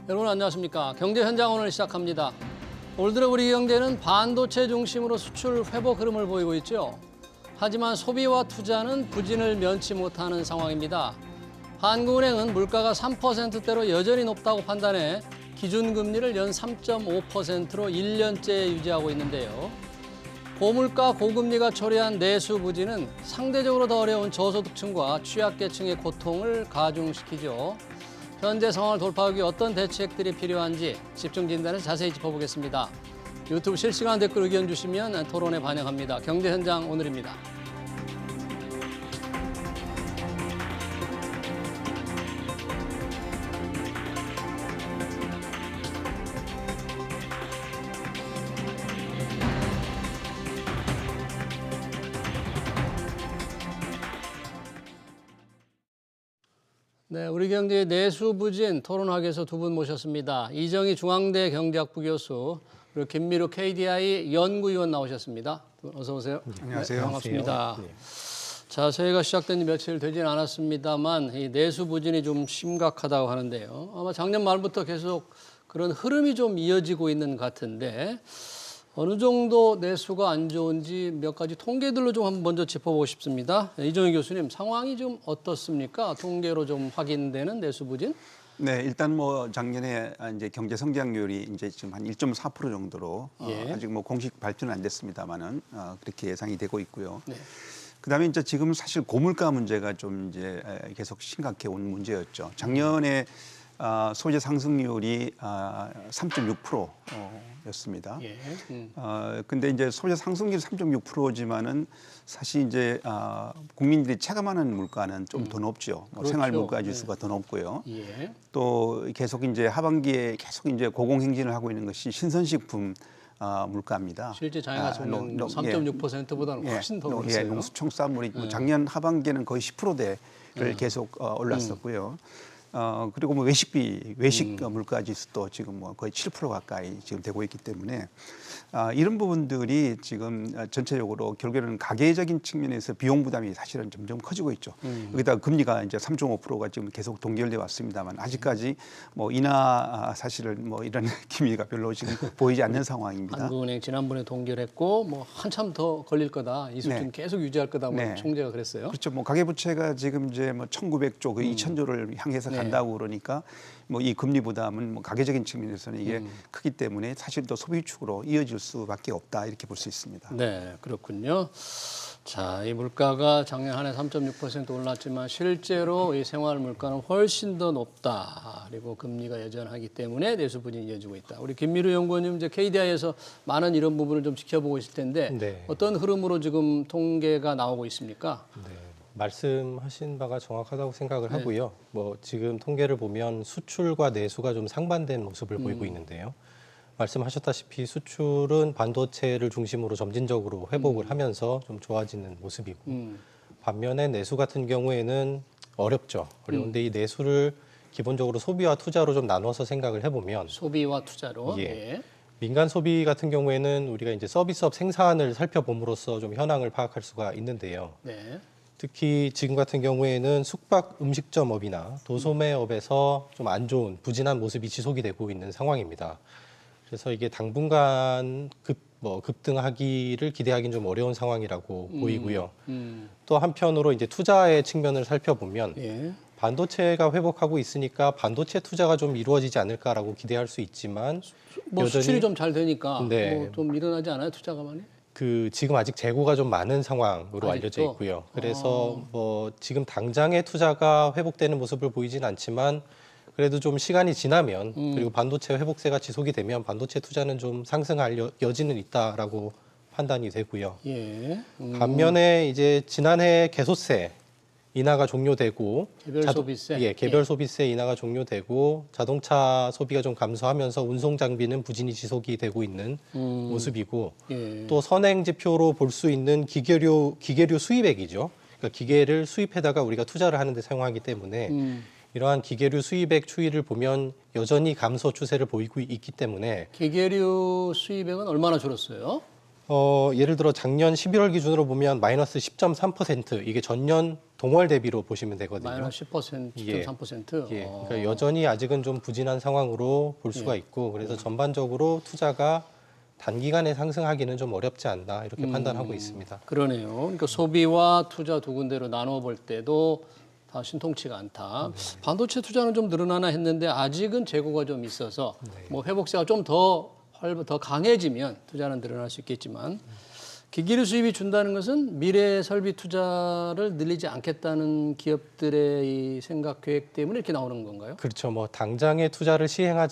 여러분 안녕하십니까? 경제 현장 오늘 시작합니다. 올 들어 우리 경제는 반도체 중심으로 수출 회복 흐름을 보이고 있죠. 하지만 소비와 투자는 부진을 면치 못하는 상황입니다. 한국은행은 물가가 3%대로 여전히 높다고 판단해 기준금리를 연 3.5%로 1년째 유지하고 있는데요. 고물가, 고금리가 초래한 내수 부진은 상대적으로 더 어려운 저소득층과 취약계층의 고통을 가중시키죠. 현재 상황을 돌파하기 위해 어떤 대책들이 필요한지 집중 진단에서 자세히 짚어보겠습니다. 유튜브 실시간 댓글 의견 주시면 토론에 반영합니다. 경제 현장 오늘입니다. 네, 우리 경제의 내수 부진 토론학에서 두 분 모셨습니다. 이정희 중앙대 경제학부 교수, 그리고 김미루 KDI 연구위원 나오셨습니다. 어서 오세요. 안녕하세요. 네, 반갑습니다. 네. 자, 새해가 시작된 지 며칠 되진 않았습니다만 이 내수 부진이 좀 심각하다고 하는데요. 아마 작년 말부터 계속 그런 흐름이 좀 이어지고 있는 것 같은데 어느 정도 내수가 안 좋은지 몇 가지 통계들로 좀 한번 먼저 짚어보고 싶습니다. 이정희 교수님, 상황이 좀 어떻습니까? 통계로 좀 확인되는 내수 부진? 네, 일단 뭐 작년에 이제 경제 성장률이 이제 지금 한 1.4% 정도로 예. 아직 뭐 공식 발표는 안 됐습니다만은 그렇게 예상이 되고 있고요. 네. 그다음에 이제 지금 사실 고물가 문제가 좀 이제 계속 심각해 온 문제였죠. 작년에 소재 상승률이 3.6%였습니다. 예. 근데 이제 소재 상승률이 3.6%지만은 사실 이제 국민들이 체감하는 물가는 좀 더 높죠. 뭐 그렇죠. 생활 물가 지수가 더 높고요. 예. 또 계속 이제 하반기에 계속 이제 고공행진을 하고 있는 것이 신선식품 물가입니다. 실제 장애가성능 3.6%보다는 훨씬 더 예, 그랬어요. 농수축산물이 작년 하반기에는 거의 10%대를 계속 올랐었고요. 그리고 뭐 외식 물가 지수도 지금 뭐 거의 7% 가까이 지금 되고 있기 때문에 이런 부분들이 지금 전체적으로 결국에는 가계적인 측면에서 비용 부담이 사실은 점점 커지고 있죠. 여기다 금리가 이제 3.5%가 지금 계속 동결돼 왔습니다만 아직까지 뭐 인하 사실은 뭐 이런 기미가 별로 지금 보이지 않는 상황입니다. 한국은행 지난번에 동결했고 뭐 한참 더 걸릴 거다. 이 수준 네. 계속 유지할 거다. 뭐 네. 총재가 그랬어요. 그렇죠. 뭐 가계부채가 지금 이제 뭐 1,900조, 2,000조를 향해서 간다고 그러니까 뭐 이 금리 부담은 뭐 가계적인 측면에서는 이게 크기 때문에 사실 또 소비 축으로 이어질 수밖에 없다 이렇게 볼 수 있습니다. 네, 그렇군요. 자, 이 물가가 작년 한 해 3.6% 올랐지만 실제로 이 생활 물가는 훨씬 더 높다. 그리고 금리가 여전하기 때문에 내수 부진이 이어지고 있다. 우리 김미루 연구원님 이제 KDI에서 많은 이런 부분을 좀 지켜보고 있을 텐데 네. 어떤 흐름으로 지금 통계가 나오고 있습니까? 네, 말씀하신 바가 정확하다고 생각을 네. 하고요. 뭐 지금 통계를 보면 수출과 내수가 좀 상반된 모습을 보이고 있는데요. 말씀하셨다시피 수출은 반도체를 중심으로 점진적으로 회복을 하면서 좀 좋아지는 모습이고 반면에 내수 같은 경우에는 어렵죠. 어려운데 이 내수를 기본적으로 소비와 투자로 좀 나눠서 생각을 해보면 소비와 투자로. 예. 예. 민간 소비 같은 경우에는 우리가 이제 서비스업 생산을 살펴봄으로써 좀 현황을 파악할 수가 있는데요. 네. 특히 지금 같은 경우에는 숙박 음식점업이나 도소매업에서 좀 안 좋은 부진한 모습이 지속이 되고 있는 상황입니다. 그래서 이게 당분간 급등하기를 기대하기는 좀 어려운 상황이라고 보이고요. 또 한편으로 이제 투자의 측면을 살펴보면 예. 반도체가 회복하고 있으니까 반도체 투자가 좀 이루어지지 않을까라고 기대할 수 있지만 뭐 여전히 수출이 좀 잘 되니까 네. 뭐 좀 일어나지 않아요? 투자가 많이? 지금 아직 재고가 좀 많은 상황으로 아직도? 알려져 있고요. 그래서 뭐 지금 당장의 투자가 회복되는 모습을 보이진 않지만 그래도 좀 시간이 지나면 그리고 반도체 회복세가 지속이 되면 반도체 투자는 좀 상승할 여지는 있다라고 판단이 되고요. 예. 반면에 이제 지난해 개소세 인하가 종료되고 개별 소비세? 예, 개별 소비세 인하가 종료되고 자동차 소비가 좀 감소하면서 운송 장비는 부진이 지속이 되고 있는 모습이고 예. 또 선행 지표로 볼 수 있는 기계류 수입액이죠. 그러니까 기계를 수입해다가 우리가 투자를 하는 데 사용하기 때문에 이러한 기계류 수입액 추이를 보면 여전히 감소 추세를 보이고 있기 때문에 기계류 수입액은 얼마나 줄었어요? 예를 들어 작년 11월 기준으로 보면 마이너스 10.3% 이게 전년 동월 대비로 보시면 되거든요. 마이너스 10%, 예. 10.3%. 예, 그러니까 여전히 아직은 좀 부진한 상황으로 볼 수가 있고 그래서 전반적으로 투자가 단기간에 상승하기는 좀 어렵지 않나 이렇게 판단하고 있습니다. 그러네요. 그러니까 소비와 투자 두 군데로 나눠 볼 때도 다 신통치가 않다. 반도체 투자는 좀 늘어나나 했는데 아직은 재고가 좀 있어서 뭐 회복세가 좀 더 강해지면 투자는 늘어날 수 있겠지만 기기류 수입이 준다는 것은 미래 설비 투자를 늘리지 않겠다는 기업들의 이 생각 계획 때문에 이렇게 나오는 건가요? 그렇죠. 뭐 당장의 투자를 시행할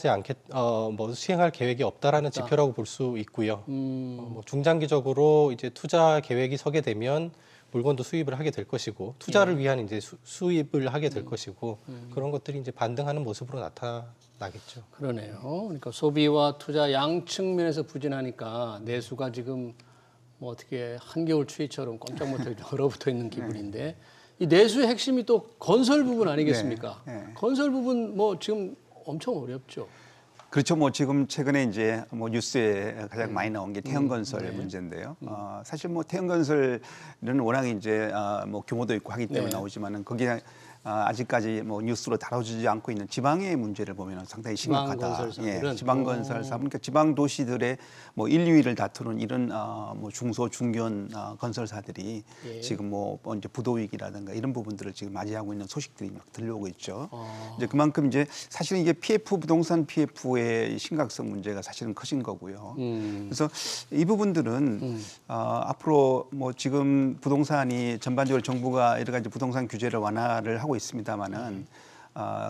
계획이 없다라는 지표라고 볼 수 있고요. 뭐 중장기적으로 이제 투자 계획이 서게 되면 물건도 수입을 하게 될 것이고 투자를 위한 이제 수입을 하게 될 것이고 그런 것들이 이제 반등하는 모습으로 나타나겠죠. 그러네요. 그러니까 소비와 투자 양 측면에서 부진하니까 내수가 지금 뭐 어떻게 한겨울 추위처럼 꼼짝 못하게 얼어붙어 있는 기분인데 이 내수의 핵심이 또 건설 부분 아니겠습니까? 네, 네. 건설 부분 뭐 지금 엄청 어렵죠. 그렇죠. 뭐 지금 최근에 이제 뭐 뉴스에 가장 많이 나온 게 태형건설 문제인데요. 사실 뭐 태형건설은 워낙 이제 뭐 규모도 있고 하기 때문에 네. 나오지만은 거기에 아직까지 뭐 뉴스로 다뤄지지 않고 있는 지방의 문제를 보면 상당히 심각하다. 지방건설사들은? 지방건설사, 그러니까 지방 도시들의 뭐 1, 2위를 다투는 이런 뭐 중소 중견 건설사들이 예. 지금 뭐 이제 부도 위기라든가 이런 부분들을 지금 맞이하고 있는 소식들이 막 들려오고 있죠. 이제 그만큼 이제 사실은 이게 PF 부동산 PF의 심각성 문제가 사실은 커진 거고요. 그래서 이 부분들은 앞으로 뭐 지금 부동산이 전반적으로 정부가 여러 가지 부동산 규제를 완화를 하고 있습니다만은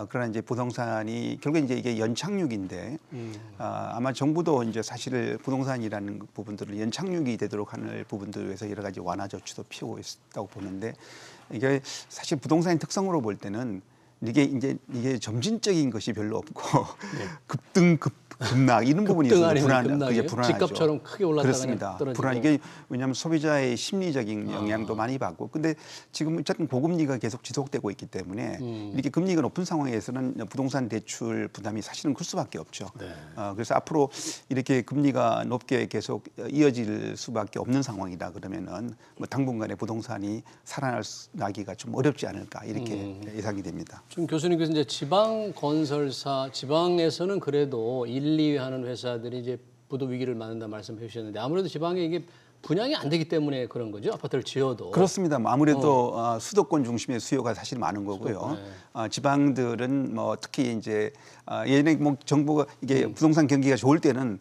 그러나 이제 부동산이 결국 이제 이게 연착륙인데 아마 정부도 이제 사실 부동산이라는 부분들을 연착륙이 되도록 하는 부분들을 위해서 여러 가지 완화 조치도 피우고 있다고 보는데 이게 사실 부동산의 특성으로 볼 때는 이게 점진적인 것이 별로 없고 급등 급락 이런 부분이 있어서 불안하죠. 집값처럼 크게 올랐다가 그렇습니다. 떨어지고. 불안 이게 왜냐하면 소비자의 심리적인 영향도 많이 받고 근데 지금 어쨌든 고금리가 계속 지속되고 있기 때문에 이렇게 금리가 높은 상황에서는 부동산 대출 부담이 사실은 클 수밖에 없죠. 네. 그래서 앞으로 이렇게 금리가 높게 계속 이어질 수밖에 없는 상황이다 그러면은 뭐 당분간에 부동산이 살아나기가 좀 어렵지 않을까 이렇게 예상이 됩니다. 지금 교수님께서 이제 지방 건설사, 지방에서는 그래도 1, 2위 하는 회사들이 이제 부도 위기를 맞는다 말씀해 주셨는데 아무래도 지방에 이게 분양이 안 되기 때문에 그런 거죠. 아파트를 지어도. 그렇습니다. 뭐 아무래도 수도권 중심의 수요가 사실 많은 거고요. 지방들은 뭐 특히 이제 예전에 뭐 정부가 이게 부동산 경기가 좋을 때는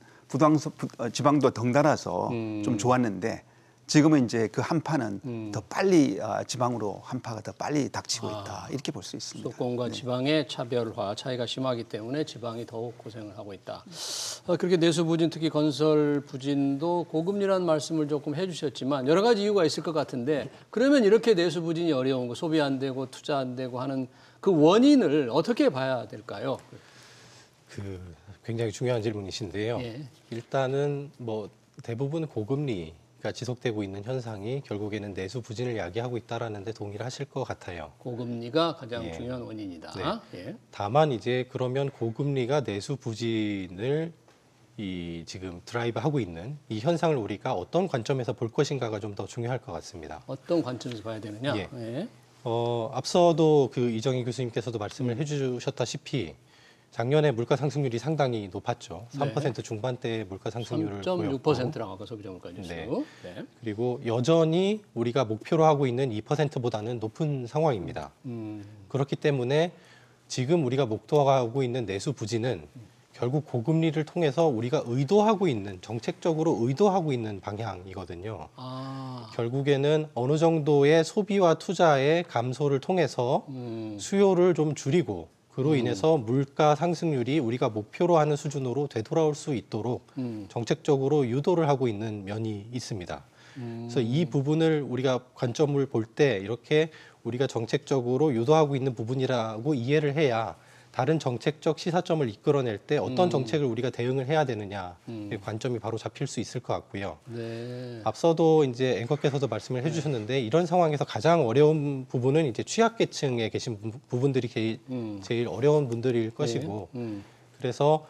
지방도 덩달아서 좀 좋았는데 지금은 이제 그 한파는 더 빨리 지방으로 한파가 더 빨리 닥치고 있다 이렇게 볼 수 있습니다. 수도권과 지방의 차별화 차이가 심하기 때문에 지방이 더욱 고생을 하고 있다. 그렇게 내수 부진 특히 건설 부진도 고금리라는 말씀을 조금 해주셨지만 여러 가지 이유가 있을 것 같은데 그러면 이렇게 내수 부진이 어려운 거 소비 안 되고 투자 안 되고 하는 그 원인을 어떻게 봐야 될까요? 굉장히 중요한 질문이신데요. 예. 일단은 뭐 대부분 고금리가 지속되고 있는 현상이 결국에는 내수 부진을 야기하고 있다라는 데 동의를 하실 것 같아요. 고금리가 가장 예. 중요한 원인이다. 네. 예. 다만 이제 그러면 고금리가 내수 부진을 지금 드라이브하고 있는 이 현상을 우리가 어떤 관점에서 볼 것인가가 좀 더 중요할 것 같습니다. 어떤 관점에서 봐야 되느냐? 예. 예. 앞서도 그 이정희 교수님께서도 말씀을 해주셨다시피 작년에 물가 상승률이 상당히 높았죠. 3% 중반대 물가 상승률을 보였고 3.6%라고 아까 소비자 물가 지수. 네. 네. 그리고 여전히 우리가 목표로 하고 있는 2%보다는 높은 상황입니다. 그렇기 때문에 지금 우리가 목표하고 있는 내수 부진은 결국 고금리를 통해서 우리가 정책적으로 의도하고 있는 방향이거든요. 결국에는 어느 정도의 소비와 투자의 감소를 통해서 수요를 좀 줄이고 그로 인해서 물가 상승률이 우리가 목표로 하는 수준으로 되돌아올 수 있도록 정책적으로 유도를 하고 있는 면이 있습니다. 그래서 이 부분을 우리가 관점을 볼 때 이렇게 우리가 정책적으로 유도하고 있는 부분이라고 이해를 해야 다른 정책적 시사점을 이끌어낼 때 어떤 정책을 우리가 대응을 해야 되느냐의 관점이 바로 잡힐 수 있을 것 같고요. 네. 앞서도 이제 앵커께서도 말씀을 해주셨는데 이런 상황에서 가장 어려운 부분은 이제 취약계층에 계신 부분들이 제일 어려운 분들일 것이고 그래서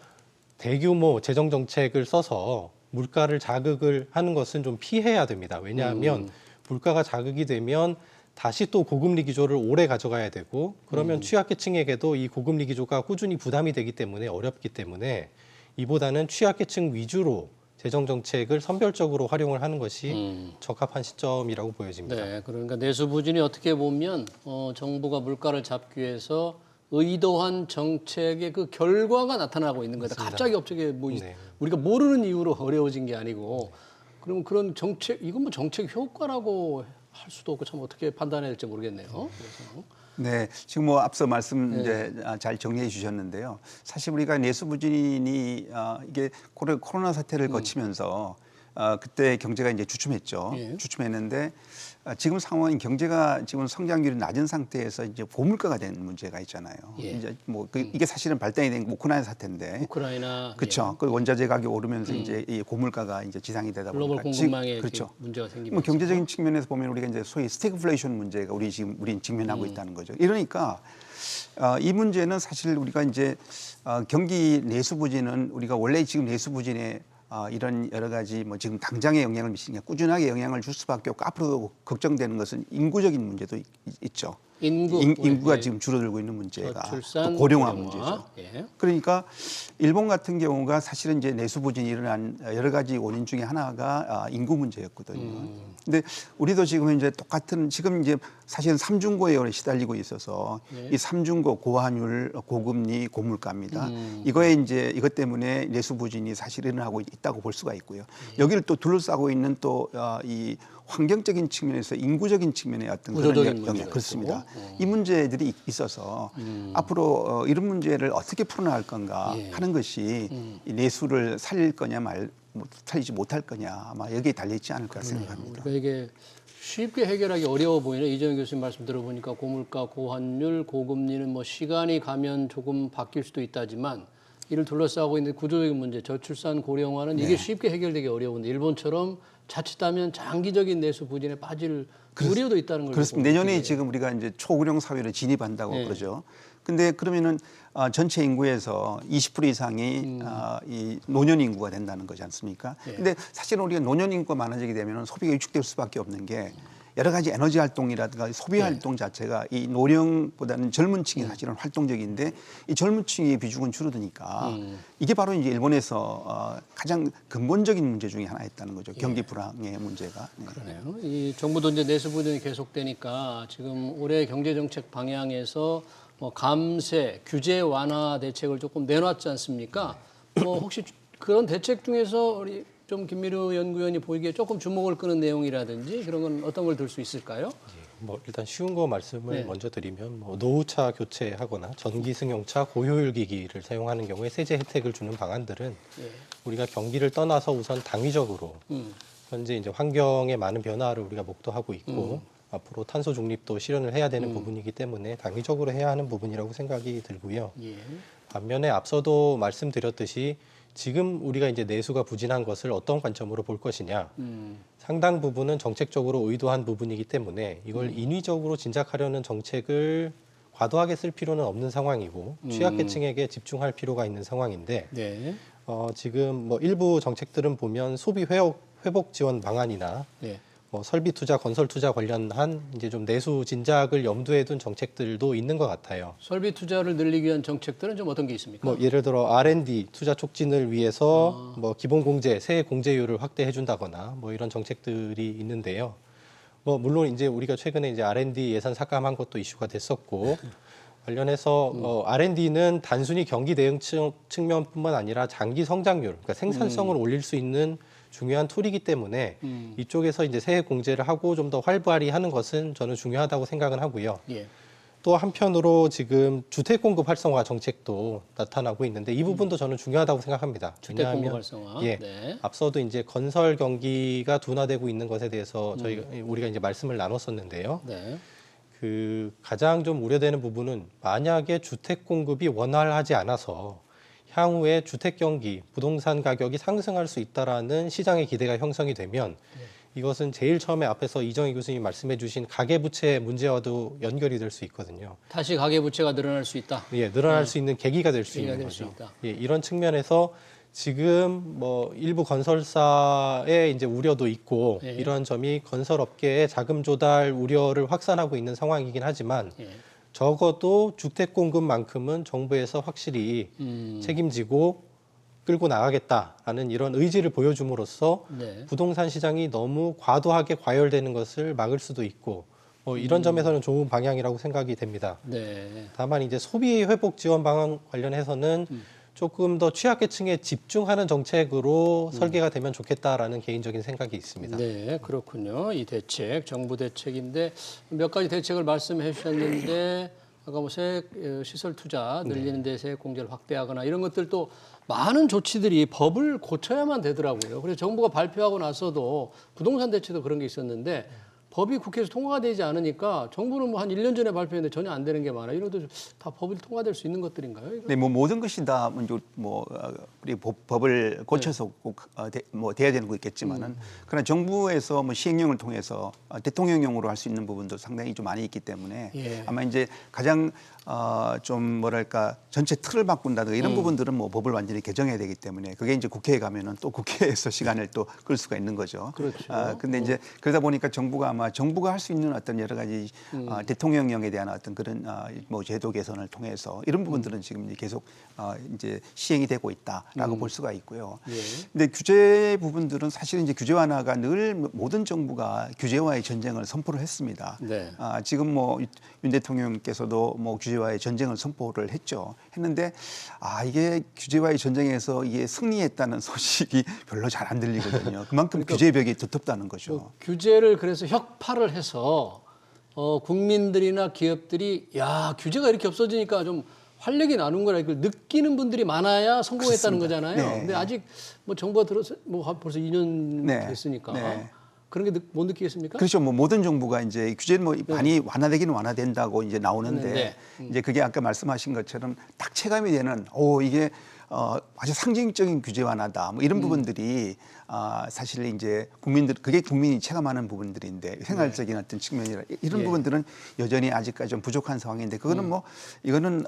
대규모 재정 정책을 써서 물가를 자극을 하는 것은 좀 피해야 됩니다. 왜냐하면 물가가 자극이 되면 다시 또 고금리 기조를 오래 가져가야 되고 그러면 취약계층에게도 이 고금리 기조가 꾸준히 부담이 되기 때문에 어렵기 때문에 이보다는 취약계층 위주로 재정 정책을 선별적으로 활용을 하는 것이 적합한 시점이라고 보여집니다. 네, 그러니까 내수 부진이 어떻게 보면 정부가 물가를 잡기 위해서 의도한 정책의 그 결과가 나타나고 있는 거다. 갑자기 뭐 네. 우리가 모르는 이유로 어려워진 게 아니고 그러면 그런 정책 이건 뭐 정책 효과라고 할 수도 없고 참 어떻게 판단해야 될지 모르겠네요. 그래서. 네, 지금 뭐 앞서 말씀 이제 잘 정리해 주셨는데요. 사실 우리가 내수 부진이 이게 코로나 사태를 거치면서 그때 경제가 이제 주춤했죠. 예. 주춤했는데 지금 상황은 경제가 지금 성장률이 낮은 상태에서 이제 고물가가 된 문제가 있잖아요. 예. 이제 뭐 이게 사실은 발단이 된 우크라이나 사태인데. 우크라이나 그렇죠. 그 원자재 가격이 오르면서 이제 이 고물가가 이제 지상이 되다 보니까 글로벌 공급망에 그렇죠. 문제가 생기면서 뭐 경제적인 측면에서 보면 우리가 이제 소위 스태그플레이션 문제가 우린 직면하고 있다는 거죠. 이러니까 이 문제는 사실 우리가 이제 경기 내수 부진은 우리가 원래 지금 내수 부진에 이런 여러 가지 뭐 지금 당장의 영향을 미치는 게 꾸준하게 영향을 줄 수밖에 없고 앞으로 걱정되는 것은 인구적인 문제도 있죠. 인구가 예. 지금 줄어들고 있는 문제가 저출산, 또 고령화 고령화. 문제죠. 예. 그러니까 일본 같은 경우가 사실은 이제 내수 부진이 일어난 여러 가지 원인 중에 하나가 인구 문제였거든요. 근데 우리도 지금 이제 똑같은 지금 이제 사실은 삼중고에 시달리고 있어서 이 삼중고 고환율, 고금리, 고물가입니다. 이것 때문에 내수 부진이 사실 일어나고 있다고 볼 수가 있고요. 여기를 또 둘러싸고 있는 또 이 환경적인 측면에서 인구적인 측면의 어떤 구조적인 그런 문제가 그렇습니다. 이 문제들이 있어서 앞으로 이런 문제를 어떻게 풀어나갈 건가 하는 것이 이 내수를 살릴 거냐 살리지 못할 거냐 아마 여기에 달려있지 않을까 생각합니다. 그러니까 이게 쉽게 해결하기 어려워 보이네. 이정현 교수님 말씀 들어보니까 고물가, 고환율, 고금리는 뭐 시간이 가면 조금 바뀔 수도 있다지만 이를 둘러싸고 있는 구조적인 문제, 저출산, 고령화는 이게 쉽게 해결되기 어려운데 일본처럼 자칫하면 장기적인 내수 부진에 빠질 우려도 있다는 걸 그렇습니다. 내년에 지금 우리가 이제 초고령 사회로 진입한다고 그러죠. 근데 그러면은 전체 인구에서 20% 이상이 이 노년 인구가 된다는 거지 않습니까? 근데 사실은 우리가 노년 인구가 많아지게 되면 소비가 위축될 수밖에 없는 게 여러 가지 에너지 활동이라든가 소비 활동 자체가 이 노령보다는 젊은 층이 사실은 활동적인데 이 젊은 층의 비중은 줄어드니까 이게 바로 이제 일본에서 가장 근본적인 문제 중에 하나였다는 거죠. 경기 불황의 문제가. 네. 그러네요. 이 정부도 이제 내수 부진이 계속되니까 지금 올해 경제 정책 방향에서 뭐 감세, 규제 완화 대책을 조금 내놨지 않습니까? 뭐 혹시 그런 대책 중에서 우리 좀 김미루 연구위원이 보기에 조금 주목을 끄는 내용이라든지 그런 건 어떤 걸 들 수 있을까요? 뭐 일단 쉬운 거 말씀을 먼저 드리면 뭐 노후차 교체하거나 전기 승용차 고효율 기기를 사용하는 경우에 세제 혜택을 주는 방안들은 우리가 경기를 떠나서 우선 당위적으로 현재 이제 환경에 많은 변화를 우리가 목도하고 있고 앞으로 탄소 중립도 실현을 해야 되는 부분이기 때문에 당위적으로 해야 하는 부분이라고 생각이 들고요. 반면에 앞서도 말씀드렸듯이 지금 우리가 이제 내수가 부진한 것을 어떤 관점으로 볼 것이냐. 상당 부분은 정책적으로 의도한 부분이기 때문에 이걸 인위적으로 진작하려는 정책을 과도하게 쓸 필요는 없는 상황이고 취약계층에게 집중할 필요가 있는 상황인데 네. 지금 뭐 일부 정책들은 보면 소비 회복 지원 방안이나 뭐 설비 투자, 건설 투자 관련한 이제 좀 내수 진작을 염두에 둔 정책들도 있는 것 같아요. 설비 투자를 늘리기 위한 정책들은 좀 어떤 게 있습니까? 뭐 예를 들어 R&D 투자 촉진을 위해서 뭐 기본 공제, 세액 공제율을 확대해 준다거나 뭐 이런 정책들이 있는데요. 뭐 물론 이제 우리가 최근에 이제 R&D 예산 삭감한 것도 이슈가 됐었고 관련해서 R&D는 단순히 경기 대응 측면뿐만 아니라 장기 성장률, 그러니까 생산성을 올릴 수 있는 중요한 툴이기 때문에 이쪽에서 이제 세액 공제를 하고 좀 더 활발히 하는 것은 저는 중요하다고 생각은 하고요. 또 한편으로 지금 주택 공급 활성화 정책도 나타나고 있는데 이 부분도 저는 중요하다고 생각합니다. 주택 공급 활성화. 앞서도 이제 건설 경기가 둔화되고 있는 것에 대해서 우리가 이제 말씀을 나눴었는데요. 그 가장 좀 우려되는 부분은 만약에 주택 공급이 원활하지 않아서 향후에 주택 경기, 부동산 가격이 상승할 수 있다라는 시장의 기대가 형성이 되면 이것은 제일 처음에 앞에서 이정희 교수님이 말씀해 주신 가계부채 문제와도 연결이 될 수 있거든요. 다시 가계부채가 늘어날 수 있다. 늘어날 수 있는 계기가 될 수 있는 거죠. 이런 측면에서 지금 뭐 일부 건설사의 이제 우려도 있고 예. 이러한 점이 건설업계의 자금 조달 우려를 확산하고 있는 상황이긴 하지만 예. 적어도 주택 공급만큼은 정부에서 확실히 책임지고 끌고 나가겠다라는 이런 의지를 보여줌으로써 네. 부동산 시장이 너무 과도하게 과열되는 것을 막을 수도 있고 이런 점에서는 좋은 방향이라고 생각이 됩니다. 네. 다만 이제 소비 회복 지원 방안 관련해서는 조금 더 취약계층에 집중하는 정책으로 설계가 되면 좋겠다라는 개인적인 생각이 있습니다. 네, 그렇군요. 이 대책, 정부 대책인데 몇 가지 대책을 말씀해 주셨는데 아까 뭐 시설 투자 늘리는 데 세액 공제를 확대하거나 이런 것들도 많은 조치들이 법을 고쳐야만 되더라고요. 그래서 정부가 발표하고 나서도 부동산 대책도 그런 게 있었는데 법이 국회에서 통과가 되지 않으니까 정부는 뭐 한 1년 전에 발표했는데 전혀 안 되는 게 많아요. 이런 것도 다 법이 통과될 수 있는 것들인가요? 이거? 네, 뭐 모든 것이 다 먼저 우리 법을 고쳐서 꼭 돼야 되는 거 있겠지만은 그러나 정부에서 뭐 시행령을 통해서 대통령령으로 할 수 있는 부분도 상당히 좀 많이 있기 때문에 예. 아마 이제 가장 좀 뭐랄까 전체 틀을 바꾼다든가 이런 부분들은 뭐 법을 완전히 개정해야 되기 때문에 그게 이제 국회에 가면은 또 국회에서 시간을 또 끌 수가 있는 거죠. 그렇죠. 근데 이제 그러다 보니까 정부가 할 수 있는 어떤 여러 가지 대통령령에 대한 어떤 그런 뭐 제도 개선을 통해서 이런 부분들은 지금 이제 계속 이제 시행이 되고 있다라고 볼 수가 있고요. 예. 근데 규제 부분들은 사실 이제 규제 완화가 늘 모든 정부가 규제와의 전쟁을 선포를 했습니다. 네. 지금 뭐 윤 대통령께서도 뭐 규제와의 전쟁을 선포를 했는데 이게 규제와의 전쟁에서 이게 승리했다는 소식이 별로 잘 안 들리거든요. 그만큼 규제 벽이 두텁다는 거죠. 뭐 규제를 그래서 혁파를 해서 국민들이나 기업들이 야 규제가 이렇게 없어지니까 좀 활력이 나는 거라 이걸 느끼는 분들이 많아야 성공했다는 그렇습니다. 거잖아요. 네. 근데 아직 뭐 정부가 들어서 뭐 벌써 2년 네. 됐으니까 네. 그런 게 못 느끼겠습니까? 그렇죠. 뭐 모든 정부가 이제 규제는 뭐 많이 완화되기는 완화된다고 이제 나오는데 이제 그게 아까 말씀하신 것처럼 딱 체감이 되는 이게 아주 상징적인 규제 완화다. 뭐 이런 부분들이 사실 이제 그게 국민이 체감하는 부분들인데 생활적인 어떤 측면이라 이런 예. 부분들은 여전히 아직까지 좀 부족한 상황인데 그거는 뭐 이거는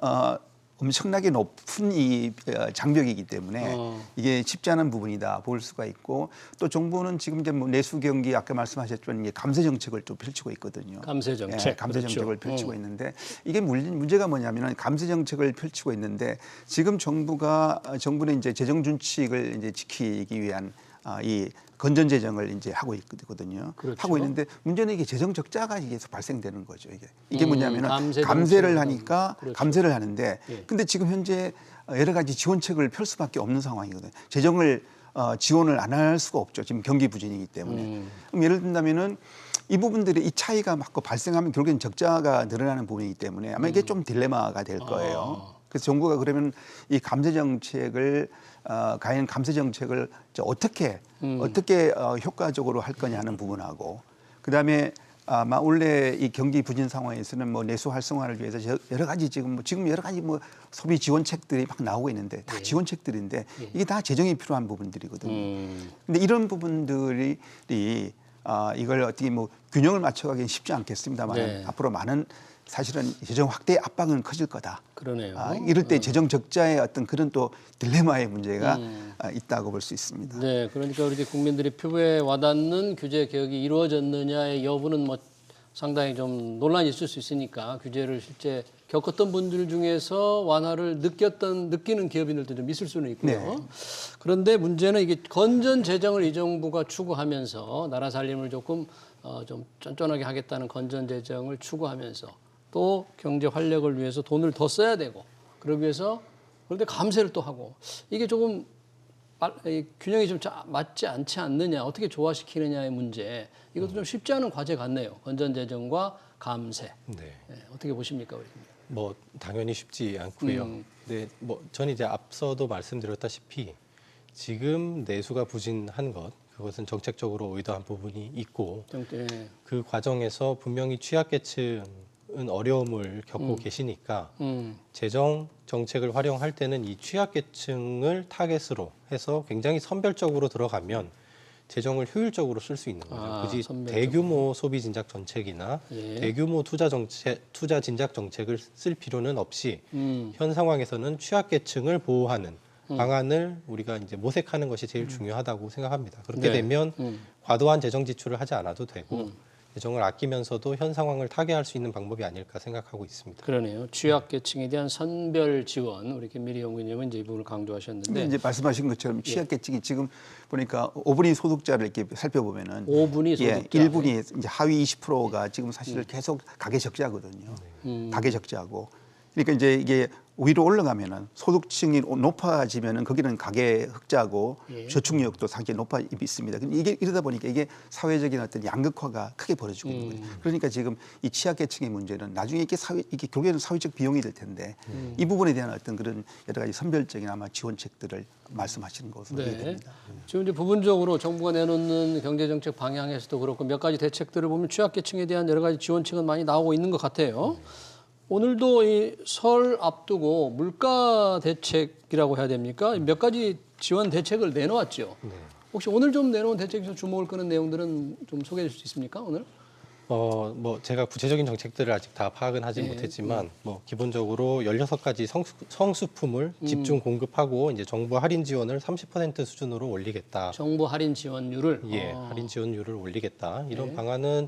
엄청나게 높은 이 장벽이기 때문에 이게 쉽지 않은 부분이다 볼 수가 있고 또 정부는 지금 이제 뭐 내수 경기 아까 말씀하셨지만 이제 감세 정책을 또 펼치고 있거든요. 감세 정책. 감세 그렇죠. 정책을 펼치고 있는데 이게 문제가 뭐냐면은 감세 정책을 펼치고 있는데 지금 정부는 이제 재정 준칙을 이제 지키기 위한 이 건전 재정을 이제 하고 있거든요. 그렇죠. 하고 있는데 문제는 이게 재정 적자가 계속 발생되는 거죠. 이게 뭐냐면은 감세 감세를 정책을 하니까 그렇죠. 감세를 하는데 예. 근데 지금 현재 여러 가지 지원책을 펼 수밖에 없는 상황이거든요. 재정을 지원을 안 할 수가 없죠. 지금 경기 부진이기 때문에. 그럼 예를 든다면은 이 부분들이 이 차이가 막 발생하면 결국엔 적자가 늘어나는 부분이기 때문에 아마 이게 좀 딜레마가 될 거예요. 그래서 정부가 그러면 이 감세 정책을 과연 감세 정책을 어떻게 효과적으로 할 거냐는 부분하고 그다음에 원래 이 경기 부진 상황에서는 뭐 내수 활성화를 위해서 여러 가지 지금 여러 가지 뭐 소비 지원책들이 막 나오고 있는데 다 지원책들인데 이게 다 재정이 필요한 부분들이거든요. 근데 이런 부분들이 이걸 어떻게 뭐 균형을 맞춰가기는 쉽지 않겠습니다만 네. 앞으로 많은 사실은 재정 확대 압박은 커질 거다. 그러네요. 이럴 때 재정 적자의 어떤 그런 또 딜레마의 문제가 있다고 볼 수 있습니다. 네, 그러니까 우리 국민들이 피부에 와닿는 규제 개혁이 이루어졌느냐의 여부는 뭐 상당히 좀 논란이 있을 수 있으니까 규제를 실제 겪었던 분들 중에서 완화를 느끼는 기업인들도 좀 있을 수는 있고요. 네. 그런데 문제는 이게 건전 재정을 이 정부가 추구하면서 나라 살림을 조금 좀 쫀쫀하게 하겠다는 건전 재정을 추구하면서 또 경제 활력을 위해서 돈을 더 써야 되고 그러기 위해서 그런데 감세를 또 하고 이게 조금 균형이 좀 맞지 않지 않느냐 어떻게 조화시키느냐의 문제 이것도 좀 쉽지 않은 과제 같네요. 건전 재정과 감세. 네. 네, 어떻게 보십니까, 우리? 뭐 당연히 쉽지 않고요. 근데 뭐 저는 이제 앞서도 말씀드렸다시피 지금 내수가 부진한 그것은 정책적으로 의도한 부분이 있고 그 과정에서 분명히 취약계층은 어려움을 겪고 계시니까 재정 정책을 활용할 때는 이 취약계층을 타겟으로 해서 굉장히 선별적으로 들어가면 재정을 효율적으로 쓸 수 있는 거죠. 굳이 대규모 소비 진작 정책이나 대규모 투자 진작 정책을 쓸 필요는 없이 현 상황에서는 취약계층을 보호하는 방안을 우리가 이제 모색하는 것이 제일 중요하다고 생각합니다. 그렇게 네. 되면 과도한 재정 지출을 하지 않아도 되고 재정을 아끼면서도 현 상황을 타개할 수 있는 방법이 아닐까 생각하고 있습니다. 그러네요. 취약계층에 대한 선별 지원, 우리 김미리 연구위원님은 이제 이 부분을 강조하셨는데 근데 이제 말씀하신 것처럼 취약계층이 지금 보니까 5분위 소득자를 이렇게 살펴보면은 5분위 소득자. 1분위 이제 하위 20%가 지금 사실 계속 가계 적자거든요. 가계 적자고. 그러니까 이제 이게 위로 올라가면은 소득층이 높아지면은 거기는 가계 흑자고 예. 저축력도 상당히 높아 있습니다. 근데 이게 이러다 보니까 이게 사회적인 어떤 양극화가 크게 벌어지고 있는 거죠. 그러니까 지금 이 취약계층의 문제는 나중에 이게 결국에는 사회적 비용이 될 텐데 이 부분에 대한 어떤 그런 여러 가지 선별적인 아마 지원책들을 말씀하시는 것으로 이해됩니다. 지금 이제 부분적으로 정부가 내놓는 경제정책 방향에서도 그렇고 몇 가지 대책들을 보면 취약계층에 대한 여러 가지 지원책은 많이 나오고 있는 것 같아요. 오늘도 이 설 앞두고 물가 대책이라고 해야 됩니까? 몇 가지 지원 대책을 내놓았죠. 혹시 오늘 좀 내놓은 대책에서 주목을 끄는 내용들은 좀 소개해 줄 수 있습니까? 오늘? 뭐 제가 구체적인 정책들을 아직 다 파악은 하지 못했지만 뭐 기본적으로 16가지 성수품을 집중 공급하고 이제 정부 할인 지원을 30% 수준으로 올리겠다. 정부 할인 지원율을 할인 지원율을 올리겠다. 이런 방안은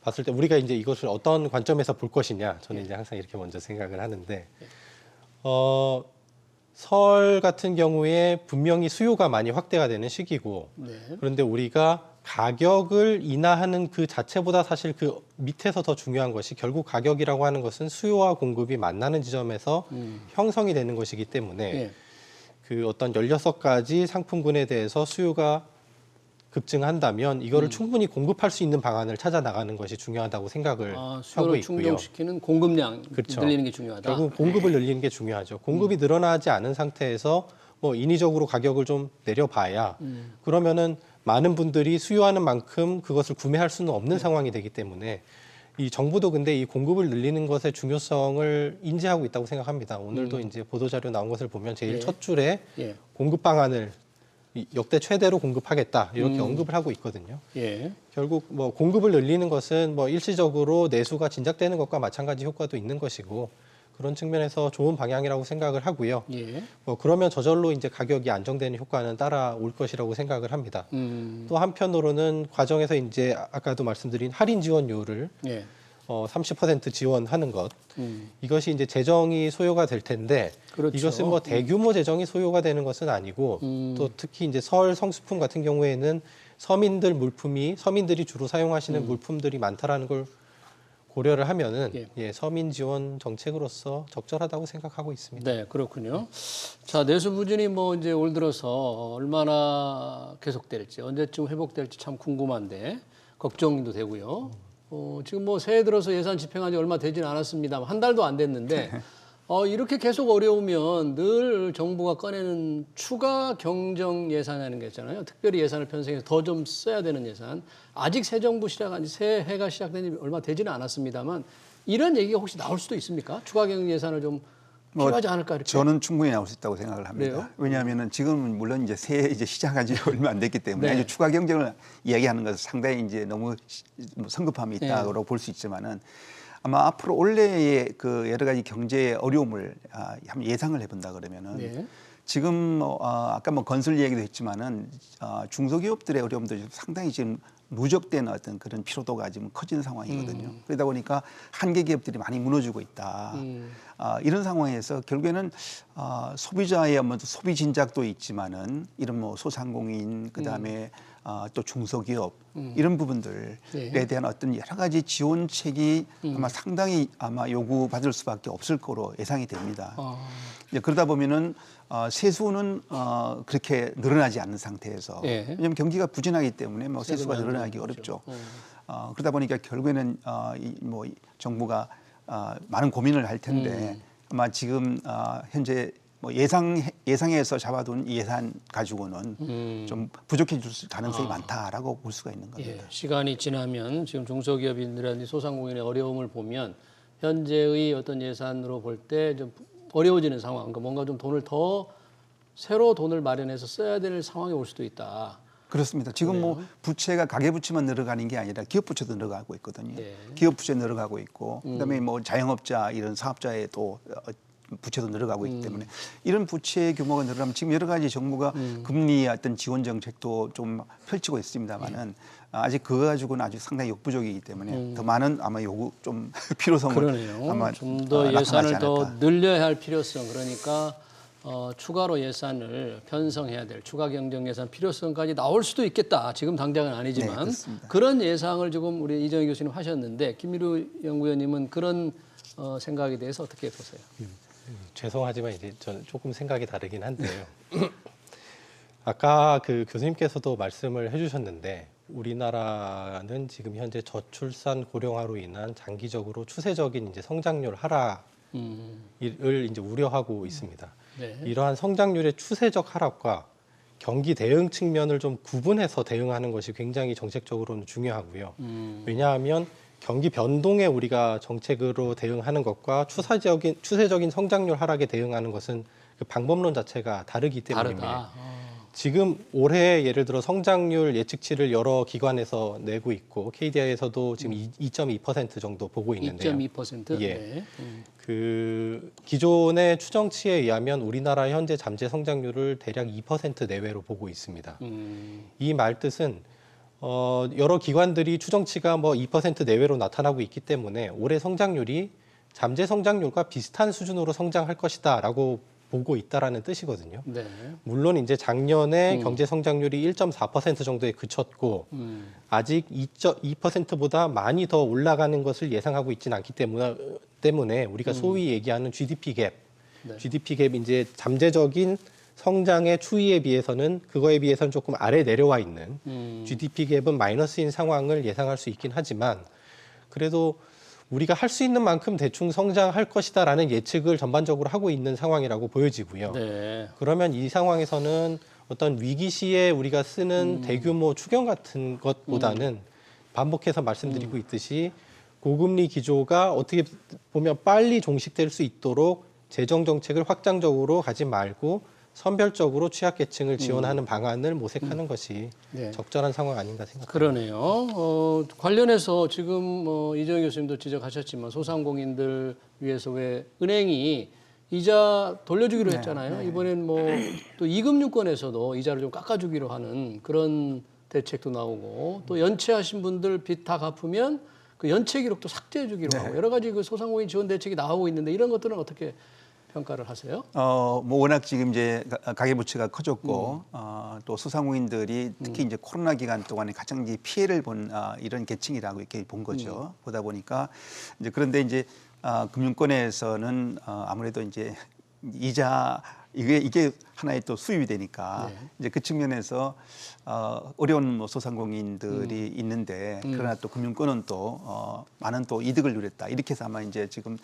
봤을 때 우리가 이제 이것을 어떤 관점에서 볼 것이냐, 저는 이제 항상 이렇게 먼저 생각을 하는데, 설 같은 경우에 분명히 수요가 많이 확대가 되는 시기고, 그런데 우리가 가격을 인하하는 그 자체보다 사실 그 밑에서 더 중요한 것이 결국 가격이라고 하는 것은 수요와 공급이 만나는 지점에서 형성이 되는 것이기 때문에 그 어떤 16가지 상품군에 대해서 수요가 급증한다면 이거를 충분히 공급할 수 있는 방안을 찾아 나가는 것이 중요하다고 생각을 하고 수요를 있고요. 충족시키는 공급량 그렇죠. 늘리는 게 중요하다. 결국 공급을 늘리는 게 중요하죠. 공급이 늘어나지 않은 상태에서 뭐 인위적으로 가격을 좀 내려봐야 그러면은 많은 분들이 수요하는 만큼 그것을 구매할 수는 없는 상황이 되기 때문에 이 정부도 근데 이 공급을 늘리는 것의 중요성을 인지하고 있다고 생각합니다. 오늘도 이제 보도자료 나온 것을 보면 제일 첫 줄에 공급 방안을 역대 최대로 공급하겠다 이렇게 언급을 하고 있거든요. 결국 뭐 공급을 늘리는 것은 뭐 일시적으로 내수가 진작되는 것과 마찬가지 효과도 있는 것이고 그런 측면에서 좋은 방향이라고 생각을 하고요. 뭐 그러면 저절로 이제 가격이 안정되는 효과는 따라올 것이라고 생각을 합니다. 또 한편으로는 과정에서 이제 아까도 말씀드린 할인 지원율을 30% 지원하는 것 이것이 이제 재정이 소요가 될 텐데 그렇죠. 이것은 뭐 대규모 재정이 소요가 되는 것은 아니고 또 특히 이제 설 성수품 같은 경우에는 서민들이 주로 사용하시는 물품들이 많다라는 걸 고려를 하면은 서민 지원 정책으로서 적절하다고 생각하고 있습니다. 네, 그렇군요. 자, 내수 부진이 뭐 이제 올 들어서 얼마나 계속될지 언제쯤 회복될지 참 궁금한데 걱정도 되고요. 지금 뭐 새해 들어서 예산 집행한 지 얼마 되진 않았습니다. 한 달도 안 됐는데 이렇게 계속 어려우면 늘 정부가 꺼내는 추가 경정 예산이라는 게 있잖아요. 특별히 예산을 편성해서 더 좀 써야 되는 예산. 아직 새 정부 새해가 시작된 지 얼마 되지는 않았습니다만 이런 얘기가 혹시 나올 수도 있습니까? 추가 경정 예산을 좀 필요하지 않을까 이렇게? 저는 충분히 나올 수 있다고 생각을 합니다. 그래요? 왜냐하면은 지금은 물론 이제 새해 이제 시작한 지 얼마 안 됐기 때문에 아주 추가 경쟁을 이야기하는 것은 상당히 이제 너무 성급함이 있다고 볼 수 있지만은 아마 앞으로 올해의 그 여러 가지 경제의 어려움을 한번 예상을 해본다 그러면은 지금 아까 뭐 건설 얘기도 했지만은 중소기업들의 어려움들이 상당히 지금 누적된 어떤 그런 피로도가 지금 커지는 상황이거든요. 그러다 보니까 한계 기업들이 많이 무너지고 있다. 이런 상황에서 결국에는 소비자의 뭐 소비 진작도 있지만은 이런 뭐 소상공인 그다음에 또 중소기업 이런 부분들에 대한 어떤 여러 가지 지원책이 아마 상당히 요구받을 수밖에 없을 거로 예상이 됩니다. 그러다 보면은 세수는 그렇게 늘어나지 않는 상태에서 왜냐하면 경기가 부진하기 때문에 뭐 세수가 늘어나기 어렵죠. 그러다 보니까 결국에는 뭐 정부가 많은 고민을 할 텐데 아마 지금 현재 뭐 예상에서 잡아둔 예산 가지고는 좀 부족해질 가능성이 많다라고 볼 수가 있는 겁니다. 시간이 지나면 지금 중소기업인들이라든지 소상공인의 어려움을 보면 현재의 어떤 예산으로 볼 때 좀 어려워지는 상황, 그러니까 뭔가 좀 새로 돈을 마련해서 써야 될 상황이 올 수도 있다. 그렇습니다. 지금 뭐 부채가 가계부채만 늘어가는 게 아니라 기업부채도 늘어가고 있거든요. 기업부채 늘어가고 있고 그다음에 뭐 자영업자 이런 사업자의 또 부채도 늘어가고 있기 때문에 이런 부채 규모가 늘어나면 지금 여러 가지 정부가 금리 어떤 지원 정책도 좀 펼치고 있습니다만은 아직 그거 가지고는 아주 상당히 역부족이기 때문에 더 많은 아마 요구 좀 필요성을 그러네요. 아마 좀 더 예산을 나타나지 더 않을까. 늘려야 할 필요성, 그러니까 추가로 예산을 편성해야 될 추가 경정 예산 필요성까지 나올 수도 있겠다. 지금 당장은 네, 아니지만 그렇습니다. 그런 예상을 지금 우리 이정희 교수님 하셨는데 김미루 연구위원님은 그런 생각에 대해서 어떻게 보세요? 죄송하지만 이제 저는 조금 생각이 다르긴 한데요. 아까 그 교수님께서도 말씀을 해주셨는데 우리나라는 지금 현재 저출산 고령화로 인한 장기적으로 추세적인 이제 성장률 하락을 이제 우려하고 있습니다. 네. 이러한 성장률의 추세적 하락과 경기 대응 측면을 좀 구분해서 대응하는 것이 굉장히 정책적으로는 중요하고요. 왜냐하면 경기 변동에 우리가 정책으로 대응하는 것과 추세적인 성장률 하락에 대응하는 것은 그 방법론 자체가 다르기 때문입니다. 다르다. 지금 올해 예를 들어 성장률 예측치를 여러 기관에서 내고 있고 KDI에서도 지금 2.2% 정도 보고 있는데요. 2.2%? 예. 네. 그 기존의 추정치에 의하면 우리나라 현재 잠재 성장률을 대략 2% 내외로 보고 있습니다. 이 말뜻은 여러 기관들이 추정치가 뭐 2% 내외로 나타나고 있기 때문에 올해 성장률이 잠재 성장률과 비슷한 수준으로 성장할 것이다라고 보고 있다라는 뜻이거든요. 네. 물론 이제 작년에 경제 성장률이 1.4% 정도에 그쳤고 아직 2.2%보다 많이 더 올라가는 것을 예상하고 있지는 않기 때문에 우리가 소위 얘기하는 GDP 갭, 네. GDP 갭 이제 잠재적인 성장의 추이에 비해서는 그거에 비해서는 조금 아래 내려와 있는 GDP 갭은 마이너스인 상황을 예상할 수 있긴 하지만 그래도 우리가 할 수 있는 만큼 대충 성장할 것이다라는 예측을 전반적으로 하고 있는 상황이라고 보여지고요. 네. 그러면 이 상황에서는 어떤 위기 시에 우리가 쓰는 대규모 추경 같은 것보다는 반복해서 말씀드리고 있듯이 고금리 기조가 어떻게 보면 빨리 종식될 수 있도록 재정 정책을 확장적으로 가지 말고 선별적으로 취약계층을 지원하는 방안을 모색하는 것이 네. 적절한 상황 아닌가 생각합니다. 그러네요. 관련해서 지금 이정희 교수님도 지적하셨지만 소상공인들 위해서 왜 은행이 이자 돌려주기로 했잖아요. 이번엔 뭐 또 이금융권에서도 이자를 좀 깎아주기로 하는 그런 대책도 나오고 또 연체하신 분들 빚 다 갚으면 그 연체 기록도 삭제해주기로 하고 여러 가지 그 소상공인 지원 대책이 나오고 있는데 이런 것들은 어떻게 평가를 하세요? 뭐 워낙 지금 이제 가계부채가 커졌고 또 소상공인들이 특히 이제 코로나 기간 동안에 가장 이제 피해를 본 이런 계층이라고 이렇게 본 거죠. 보다 보니까 이제 그런데 이제 금융권에서는 아무래도 이제 이자 이게 하나의 또 수입이 되니까 이제 그 측면에서 어려운 뭐 소상공인들이 있는데 그러나 또 금융권은 또 많은 또 이득을 누렸다 이렇게 해서 아마 이제 지금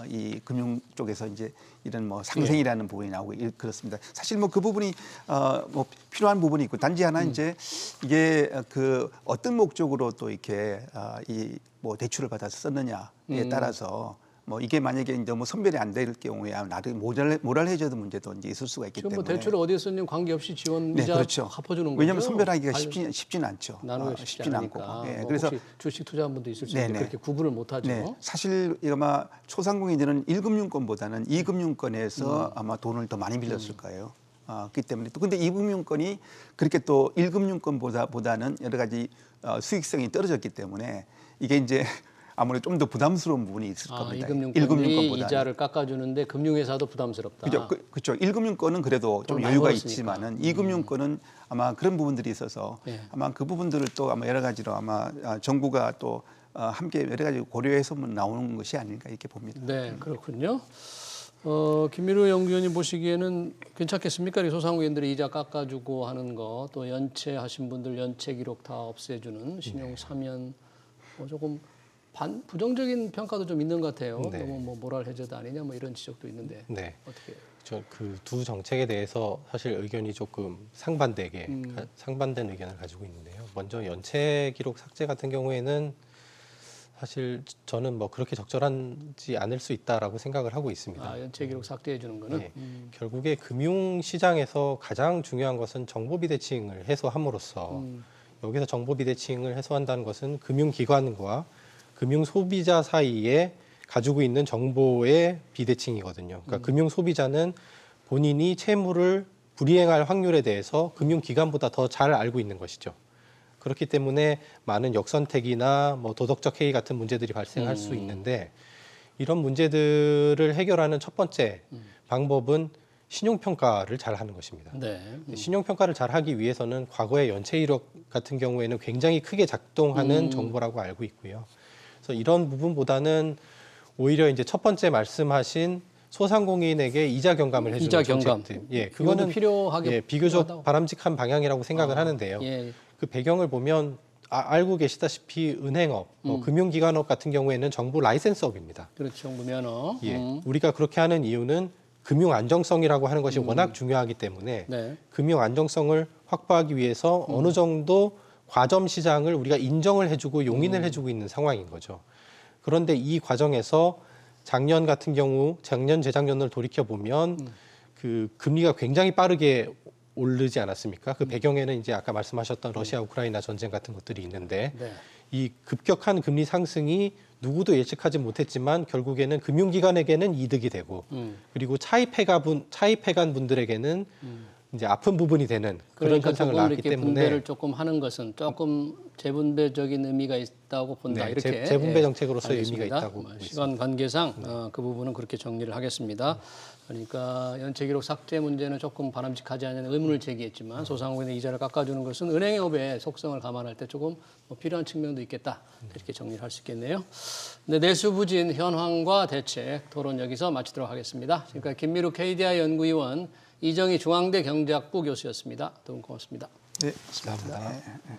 이 금융 쪽에서 이제 이런 뭐 상생이라는 부분이 나오고 그렇습니다. 사실 뭐 그 부분이 뭐 필요한 부분이 있고 단지 하나 이제 이게 그 어떤 목적으로 또 이렇게 이 뭐 대출을 받아서 썼느냐에 따라서 뭐 이게 만약에 이제 뭐 선별이 안 될 경우에 나름 모랄해저드 문제도 이제 있을 수가 있기 지금 뭐 때문에 대출을 어디에 썼는지 관계없이 지원 네, 이자 그렇죠. 갚아주는 거죠. 왜냐하면 선별하기가 쉽지는 않죠. 나누기 쉽지 쉽지는 않으니까. 않고. 예, 뭐 그래서 혹시 주식 투자한 분도 있을 수 있는데 네네. 그렇게 구분을 못하죠. 네, 사실 아마 소상공인들은 1금융권보다는 2금융권에서 아마 돈을 더 많이 빌렸을 거예요. 그렇기 때문에 또 근데 2금융권이 그렇게 또 1금융권보다는 여러 가지 수익성이 떨어졌기 때문에 이게 이제 아무래도 좀 더 부담스러운 부분이 있을 겁니다. 이금융권이 이자를 깎아주는데 금융회사도 부담스럽다. 그렇죠. 1금융권은 그래도 좀 많이 여유가 벌었으니까. 있지만은 2금융권은 아마 그런 부분들이 있어서 네. 아마 그 부분들을 또 아마 여러 가지로 아마 정부가 또 함께 여러 가지 고려해서 나오는 것이 아닐까 이렇게 봅니다. 네, 그렇군요. 김미루 연구위원님 보시기에는 괜찮겠습니까? 이 소상공인들이 이자 깎아주고 하는 거, 또 연체하신 분들 연체 기록 다 없애주는 신용 사면, 뭐 조금 부정적인 평가도 좀 있는 것 같아요. 네. 너무 뭐 모랄 해저드 아니냐 뭐 이런 지적도 있는데 네. 어떻게? 저 그 두 정책에 대해서 사실 의견이 조금 상반된 의견을 가지고 있는데요. 먼저 연체 기록 삭제 같은 경우에는 사실 저는 뭐 그렇게 적절하지 않을 수 있다라고 생각을 하고 있습니다. 연체 기록 삭제해 주는 거는 네. 결국에 금융 시장에서 가장 중요한 것은 정보 비대칭을 해소함으로써 여기서 정보 비대칭을 해소한다는 것은 금융 기관과 금융 소비자 사이에 가지고 있는 정보의 비대칭이거든요. 그러니까 금융 소비자는 본인이 채무를 불이행할 확률에 대해서 금융기관보다 더 잘 알고 있는 것이죠. 그렇기 때문에 많은 역선택이나 뭐 도덕적 해이 같은 문제들이 발생할 수 있는데 이런 문제들을 해결하는 첫 번째 방법은 신용평가를 잘 하는 것입니다. 네. 신용평가를 잘 하기 위해서는 과거의 연체 이력 같은 경우에는 굉장히 크게 작동하는 정보라고 알고 있고요. 그래서 이런 부분보다는 오히려 이제 첫 번째 말씀하신 소상공인에게 이자 경감을 해주는 이자 경감. 정책들. 예, 그거는 그거는 필요하게 예, 비교적 필요하다고. 바람직한 방향이라고 생각을 하는데요. 예. 그 배경을 보면 알고 계시다시피 은행업, 금융기관업 같은 경우에는 정부 라이센스업입니다. 그렇죠. 무면허. 예, 우리가 그렇게 하는 이유는 금융 안정성이라고 하는 것이 워낙 중요하기 때문에 네. 금융 안정성을 확보하기 위해서 어느 정도 과점 시장을 우리가 인정을 해주고 용인을 해주고 있는 상황인 거죠. 그런데 이 과정에서 작년 같은 경우, 작년 재작년을 돌이켜 보면 그 금리가 굉장히 빠르게 오르지 않았습니까? 그 배경에는 이제 아까 말씀하셨던 러시아 우크라이나 전쟁 같은 것들이 있는데 네. 이 급격한 금리 상승이 누구도 예측하지 못했지만 결국에는 금융기관에게는 이득이 되고 그리고 차입해간 분들에게는 이제 아픈 부분이 되는 그런 그러니까 현상을 조금 낳았기 이렇게 때문에 분배를 조금 하는 것은 조금 재분배적인 의미가 있다고 본다. 네, 이렇게 재분배 정책으로서의 알겠습니다. 의미가 있다고 보고 시간 관계상 그 부분은 그렇게 정리를 하겠습니다. 그러니까 연체기록 삭제 문제는 조금 바람직하지 않은 의문을 제기했지만 소상공인의 이자를 깎아주는 것은 은행업의 속성을 감안할 때 조금 뭐 필요한 측면도 있겠다. 이렇게 정리를 할 수 있겠네요. 네, 내수부진 현황과 대책 토론 여기서 마치도록 하겠습니다. 지금까지 김미루 KDI 연구위원, 이정희 중앙대 경제학부 교수였습니다. 두 분 고맙습니다. 네, 감사합니다. 네.